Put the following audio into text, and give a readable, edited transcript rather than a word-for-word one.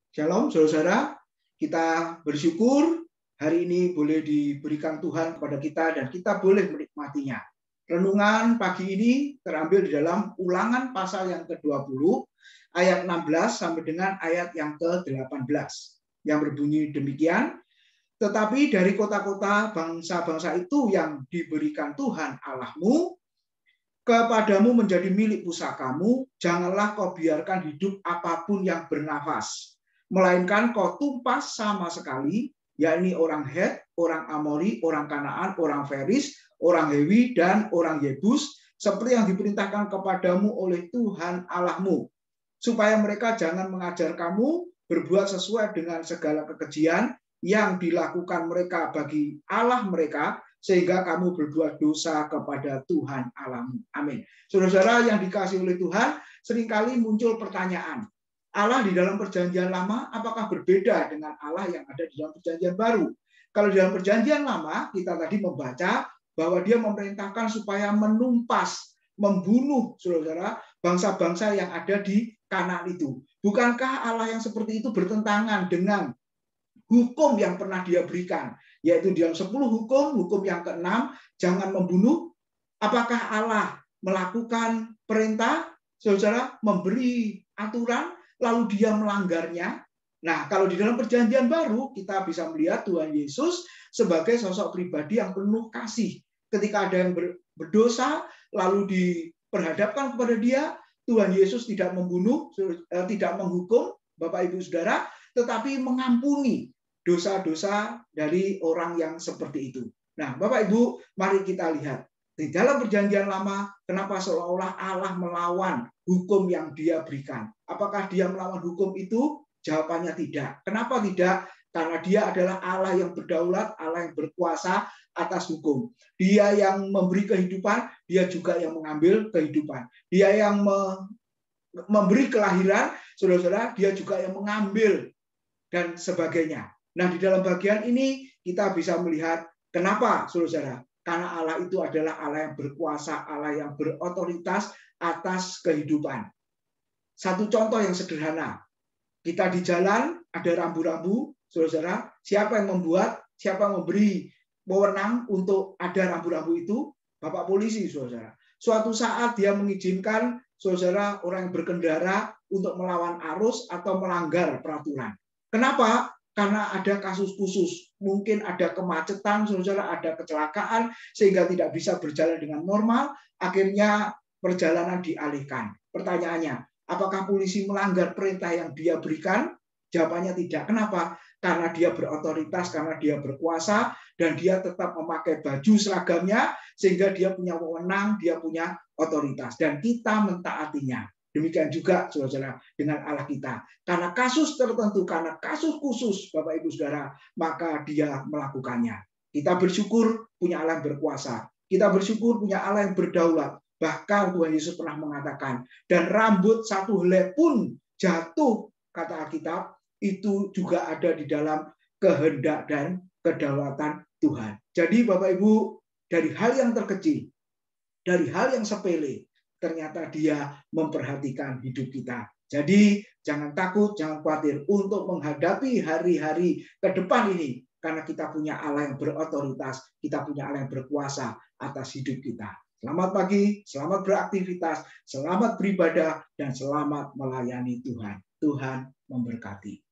Shalom, saudara-saudara. Kita bersyukur hari ini boleh diberikan Tuhan kepada kita dan kita boleh menikmatinya. Renungan pagi ini terambil di dalam Ulangan pasal yang ke-20, ayat 16 sampai dengan ayat yang ke-18. Yang berbunyi demikian, tetapi dari kota-kota bangsa-bangsa itu yang diberikan Tuhan Allahmu, kepadamu menjadi milik pusakamu, janganlah kau biarkan hidup apapun yang bernafas, melainkan kau tumpas sama sekali, yakni orang Het, orang Amori, orang Kanaan, orang Feris, orang Hewi, dan orang Yebus, seperti yang diperintahkan kepadamu oleh Tuhan Allahmu, supaya mereka jangan mengajar kamu berbuat sesuai dengan segala kekejian yang dilakukan mereka bagi Allah mereka, sehingga kamu berbuat dosa kepada Tuhan Allahmu. Amin. Saudara-saudara yang dikasihi oleh Tuhan, seringkali muncul pertanyaan, Allah di dalam perjanjian lama apakah berbeda dengan Allah yang ada di dalam perjanjian baru? Kalau di dalam perjanjian lama, kita tadi membaca bahwa dia memerintahkan supaya menumpas, membunuh saudara-saudara bangsa-bangsa yang ada di Kanaan itu. Bukankah Allah yang seperti itu bertentangan dengan hukum yang pernah dia berikan, yaitu di dalam 10 hukum yang ke-6, jangan membunuh? Apakah Allah melakukan perintah, saudara, memberi aturan, lalu dia melanggarnya? Nah, kalau di dalam perjanjian baru, kita bisa melihat Tuhan Yesus sebagai sosok pribadi yang penuh kasih. Ketika ada yang berdosa, lalu diperhadapkan kepada dia, Tuhan Yesus tidak membunuh, tidak menghukum, Bapak Ibu Saudara, tetapi mengampuni dosa-dosa dari orang yang seperti itu. Nah, Bapak Ibu, mari kita lihat. Di dalam perjanjian lama, kenapa seolah-olah Allah melawan hukum yang dia berikan? Apakah dia melawan hukum itu? Jawabannya tidak. Kenapa tidak? Karena dia adalah Allah yang berdaulat, Allah yang berkuasa atas hukum. Dia yang memberi kehidupan, dia juga yang mengambil kehidupan. Dia yang memberi kelahiran, saudara-saudara, dia juga yang mengambil dan sebagainya. Nah, di dalam bagian ini kita bisa melihat kenapa, saudara-saudara? Karena Allah itu adalah Allah yang berkuasa, Allah yang berotoritas atas kehidupan. Satu contoh yang sederhana. Kita di jalan, ada rambu-rambu, saudara-saudara. Siapa yang membuat, siapa yang memberi wewenang untuk ada rambu-rambu itu? Bapak polisi, saudara-saudara. Suatu saat dia mengizinkan, saudara, orang yang berkendara untuk melawan arus atau melanggar peraturan. Kenapa? Karena ada kasus khusus, mungkin ada kemacetan, saudara, ada kecelakaan, sehingga tidak bisa berjalan dengan normal, akhirnya perjalanan dialihkan. Pertanyaannya, apakah polisi melanggar perintah yang dia berikan? Jawabannya tidak. Kenapa? Karena dia berotoritas, karena dia berkuasa, dan dia tetap memakai baju seragamnya, sehingga dia punya wewenang, dia punya otoritas, dan kita mentaatinya. Demikian juga, saudara, dengan Allah kita. Karena kasus tertentu, karena kasus khusus, Bapak Ibu Saudara, maka dia melakukannya. Kita bersyukur punya Allah yang berkuasa. Kita bersyukur punya Allah yang berdaulat. Bahkan Tuhan Yesus pernah mengatakan, dan rambut satu helai pun jatuh, kata Alkitab, itu juga ada di dalam kehendak dan kedaulatan Tuhan. Jadi Bapak Ibu, dari hal yang terkecil, dari hal yang sepele, ternyata dia memperhatikan hidup kita. Jadi jangan takut, jangan khawatir untuk menghadapi hari-hari ke depan ini. Karena kita punya Allah yang berotoritas, kita punya Allah yang berkuasa atas hidup kita. Selamat pagi, selamat beraktivitas, selamat beribadah, dan selamat melayani Tuhan. Tuhan memberkati.